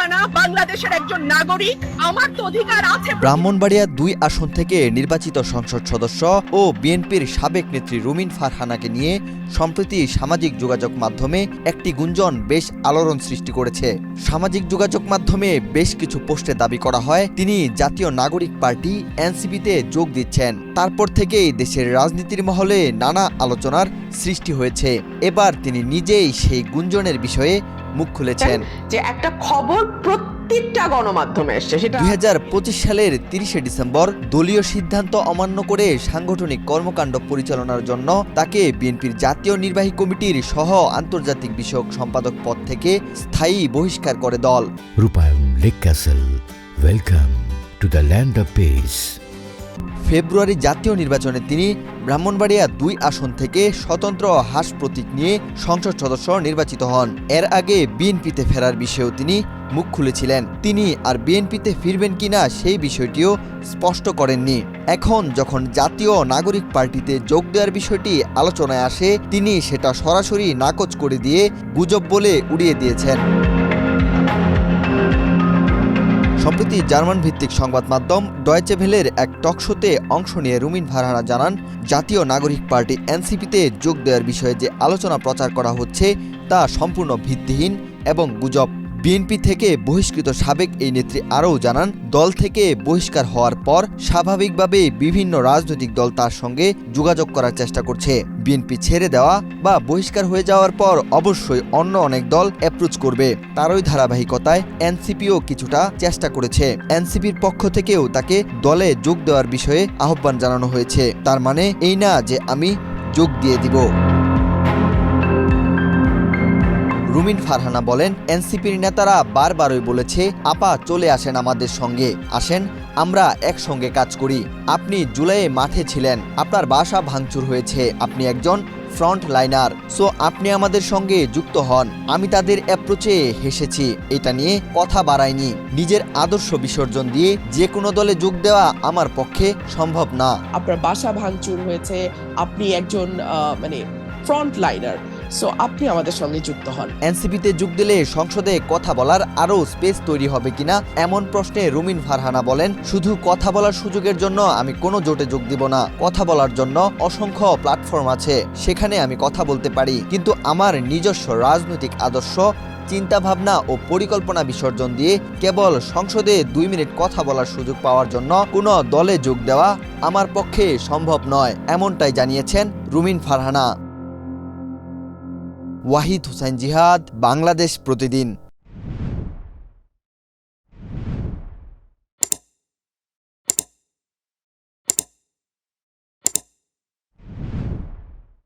ফারহানা বাংলাদেশের একজন নাগরিক, আমার তো অধিকার আছে। ব্রাহ্মণবাড়িয়া ২ আসন থেকে নির্বাচিত সংসদ সদস্য ও বিএনপির সাবেক নেত্রী রুমিন ফারহানাকে নিয়ে সম্প্রতি সামাজিক যোগাযোগ মাধ্যমে একটি গুঞ্জন বেশ আলোড়ন সৃষ্টি করেছে। সামাজিক যোগাযোগ মাধ্যমে বেশ কিছু পোস্টে দাবি করা হয় তিনি জাতীয় নাগরিক পার্টি এনসিপিতে যোগ দিচ্ছেন। তারপর থেকেই দেশের রাজনীতির মহলে নানা আলোচনার সৃষ্টি হয়েছে। এবার তিনি নিজেই সেই গুঞ্জনের বিষয়ে মুখ খুলেছেন। যে একটা খবর প্রত্যেকটা গণমাধ্যমে এসছে, সেটা ২০২৫ সালের ৩০শে ডিসেম্বর দলীয় সিদ্ধান্ত অমান্য করে সাংগঠনিক কর্মকাণ্ড পরিচালনার জন্য তাকে বিএনপির জাতীয় নির্বাহী কমিটির সহ আন্তর্জাতিক বিষয়ক সম্পাদক পদ থেকে স্থায়ী বহিষ্কার করে দল। Rupayan lake castle, welcome to the land of peace. ফেব্রুয়ারি জাতীয় নির্বাচনে তিনি ব্রাহ্মণবাড়িয়া ২ আসন থেকে স্বতন্ত্র হাস প্রতীক নিয়ে সংসদ সদস্য নির্বাচিত হন। এর আগে বিএনপিতে ফেরার বিষয়েও তিনি মুখ খুলেছিলেন। তিনি আর বিএনপিতে ফিরবেন কিনা সেই বিষয়টিও স্পষ্ট করেননি। এখন যখন জাতীয় নাগরিক পার্টিতে যোগ দেওয়ার বিষয়টি আলোচনায় আসে, তিনি সেটা সরাসরি নাকচ করে দিয়ে গুজব বলে উড়িয়ে দিয়েছেন। সম্প্রতি জার্মান ভিত্তিক সংবাদ মাধ্যম ডয়েচে ভেলের এক টকশোতে অংশ নিয়ে রুমিন ফারহানা জানান, জাতীয় নাগরিক পার্টি এনসিপিতে যোগ দেওয়ার বিষয়ে যে আলোচনা প্রচার করা হচ্ছে তা সম্পূর্ণ ভিত্তিহীন এবং গুজব। বিএনপি থেকে বহিষ্কৃত সাবেক এই নেত্রী আরও জানান, দল থেকে বহিষ্কার হওয়ার পর স্বাভাবিকভাবে বিভিন্ন রাজনৈতিক দল তার সঙ্গে যোগাযোগ করার চেষ্টা করছে। বিএনপি ছেড়ে দেওয়া বা বহিষ্কার হয়ে যাওয়ার পর অবশ্যই অন্য অনেক দল অ্যাপ্রোচ করবে। তারই ধারাবাহিকতায় এনসিপিও কিছুটা চেষ্টা করেছে। এনসিপির পক্ষ থেকেও তাকে দলে যোগ দেওয়ার বিষয়ে আহ্বান জানানো হয়েছে। তার মানে এই না যে আমি যোগ দিয়ে দিব। রুমিন ফারহানা বলেন, এনসিপির নেতারা বারবারই বলেছে, আপা চলে আসেন আমাদের সঙ্গে, আসেন আমরা একসঙ্গে কাজ করি। আপনি জুলাইয়ে মাঠে ছিলেন, আপনার বাসা ভাঙচুর হয়েছে, আপনি একজন ফ্রন্ট লাইনার, সো আপনি আমাদের সঙ্গে যুক্ত হন। আমি তাদের অ্যাপ্রোচে হেসেছি, এটা নিয়ে কথা বাড়াইনি। নিজের আদর্শ বিসর্জন দিয়ে যে কোনো দলে যোগ দেওয়া আমার পক্ষে সম্ভব না। আপনার বাসা ভাঙচুর হয়েছে, আপনি একজন ফ্রন্ট লাইনার, সো আপনি আমাদের সঙ্গে যুক্ত হন। এনসিপিতে যোগ দিলে সংসদে কথা বলার আরও স্পেস তৈরি হবে কিনা এমন প্রশ্নে রুমিন ফারহানা বলেন, শুধু কথা বলার সুযোগের জন্য আমি কোনো জোটে যোগ দিব না। কথা বলার জন্য অসংখ্য প্ল্যাটফর্ম আছে, সেখানে আমি কথা বলতে পারি, কিন্তু আমার নিজস্ব রাজনৈতিক আদর্শ, চিন্তাভাবনা ও পরিকল্পনা বিসর্জন দিয়ে কেবল সংসদে 2 মিনিট কথা বলার সুযোগ পাওয়ার জন্য কোনো দলে যোগ দেওয়া আমার পক্ষে সম্ভব নয়, এমনটাই জানিয়েছেন রুমিন ফারহানা। ওয়াহিদ হুসাইন জিহাদ, বাংলাদেশ প্রতিদিন।